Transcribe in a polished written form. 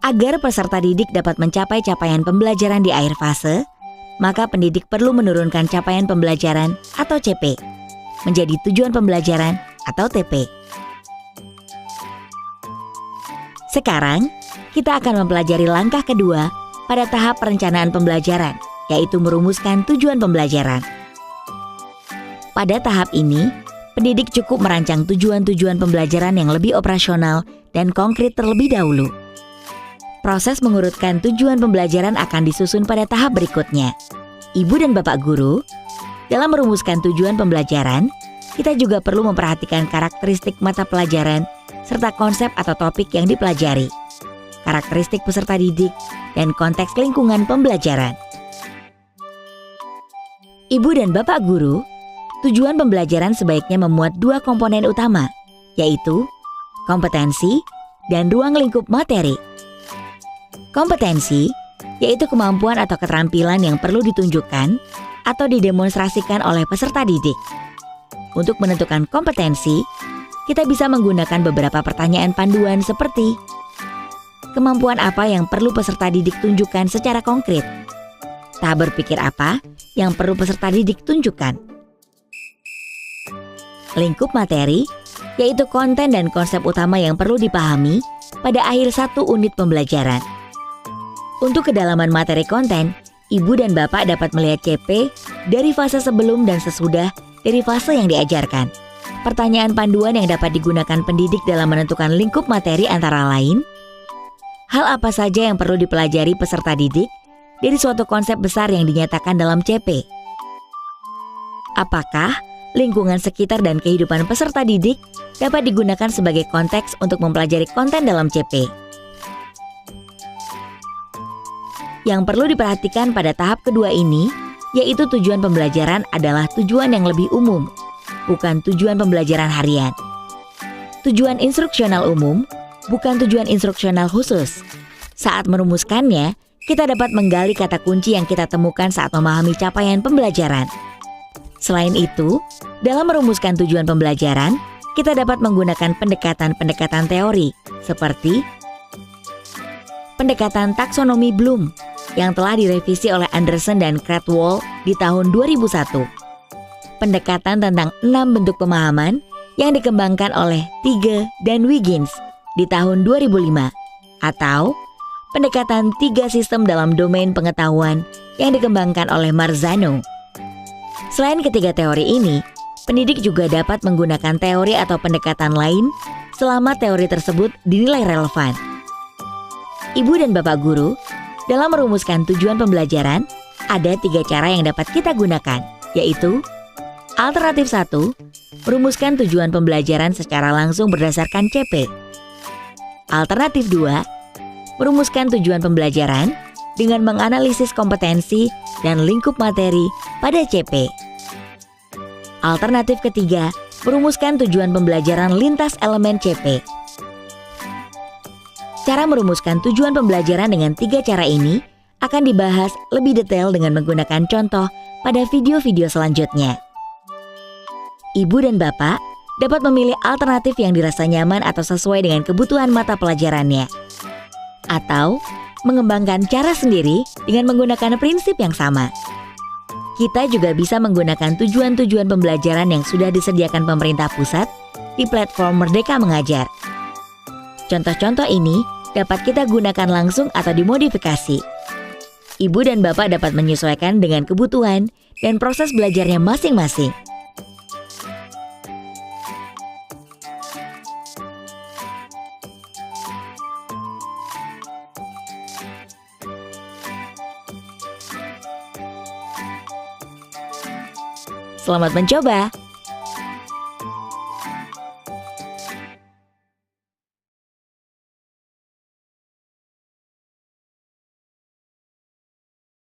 Agar peserta didik dapat mencapai capaian pembelajaran di akhir fase, maka pendidik perlu menurunkan capaian pembelajaran atau CP menjadi tujuan pembelajaran atau TP. Sekarang, kita akan mempelajari langkah kedua pada tahap perencanaan pembelajaran, yaitu merumuskan tujuan pembelajaran. Pada tahap ini, pendidik cukup merancang tujuan-tujuan pembelajaran yang lebih operasional dan konkret terlebih dahulu. Proses mengurutkan tujuan pembelajaran akan disusun pada tahap berikutnya. Ibu dan Bapak guru, dalam merumuskan tujuan pembelajaran, kita juga perlu memperhatikan karakteristik mata pelajaran serta konsep atau topik yang dipelajari, karakteristik peserta didik, dan konteks lingkungan pembelajaran. Ibu dan Bapak guru, tujuan pembelajaran sebaiknya memuat dua komponen utama, yaitu kompetensi dan ruang lingkup materi. Kompetensi yaitu kemampuan atau keterampilan yang perlu ditunjukkan atau didemonstrasikan oleh peserta didik. Untuk menentukan kompetensi, kita bisa menggunakan beberapa pertanyaan panduan seperti kemampuan apa yang perlu peserta didik tunjukkan secara konkret? Tahap berpikir apa yang perlu peserta didik tunjukkan? Lingkup materi yaitu konten dan konsep utama yang perlu dipahami pada akhir satu unit pembelajaran. Untuk kedalaman materi konten, Ibu dan Bapak dapat melihat CP dari fase sebelum dan sesudah dari fase yang diajarkan. Pertanyaan panduan yang dapat digunakan pendidik dalam menentukan lingkup materi antara lain, hal apa saja yang perlu dipelajari peserta didik dari suatu konsep besar yang dinyatakan dalam CP? Apakah lingkungan sekitar dan kehidupan peserta didik dapat digunakan sebagai konteks untuk mempelajari konten dalam CP? Yang perlu diperhatikan pada tahap kedua ini, yaitu tujuan pembelajaran adalah tujuan yang lebih umum, bukan tujuan pembelajaran harian. Tujuan instruksional umum, bukan tujuan instruksional khusus. Saat merumuskannya, kita dapat menggali kata kunci yang kita temukan saat memahami capaian pembelajaran. Selain itu, dalam merumuskan tujuan pembelajaran, kita dapat menggunakan pendekatan-pendekatan teori, seperti pendekatan taksonomi Bloom, yang telah direvisi oleh Anderson dan Cradwell di tahun 2001. Pendekatan tentang 6 bentuk pemahaman yang dikembangkan oleh Tighe dan Wiggins di tahun 2005, atau pendekatan 3 sistem dalam domain pengetahuan yang dikembangkan oleh Marzano. Selain ketiga teori ini, pendidik juga dapat menggunakan teori atau pendekatan lain selama teori tersebut dinilai relevan. Ibu dan Bapak guru, dalam merumuskan tujuan pembelajaran, ada 3 cara yang dapat kita gunakan, yaitu alternatif 1, merumuskan tujuan pembelajaran secara langsung berdasarkan CP. Alternatif 2, merumuskan tujuan pembelajaran dengan menganalisis kompetensi dan lingkup materi pada CP. Alternatif ketiga, merumuskan tujuan pembelajaran lintas elemen CP. Cara merumuskan tujuan pembelajaran dengan 3 cara ini akan dibahas lebih detail dengan menggunakan contoh pada video-video selanjutnya. Ibu dan Bapak dapat memilih alternatif yang dirasa nyaman atau sesuai dengan kebutuhan mata pelajarannya. Atau mengembangkan cara sendiri dengan menggunakan prinsip yang sama. Kita juga bisa menggunakan tujuan-tujuan pembelajaran yang sudah disediakan pemerintah pusat di platform Merdeka Mengajar. Contoh-contoh ini dapat kita gunakan langsung atau dimodifikasi. Ibu dan Bapak dapat menyesuaikan dengan kebutuhan dan proses belajarnya masing-masing. Selamat mencoba!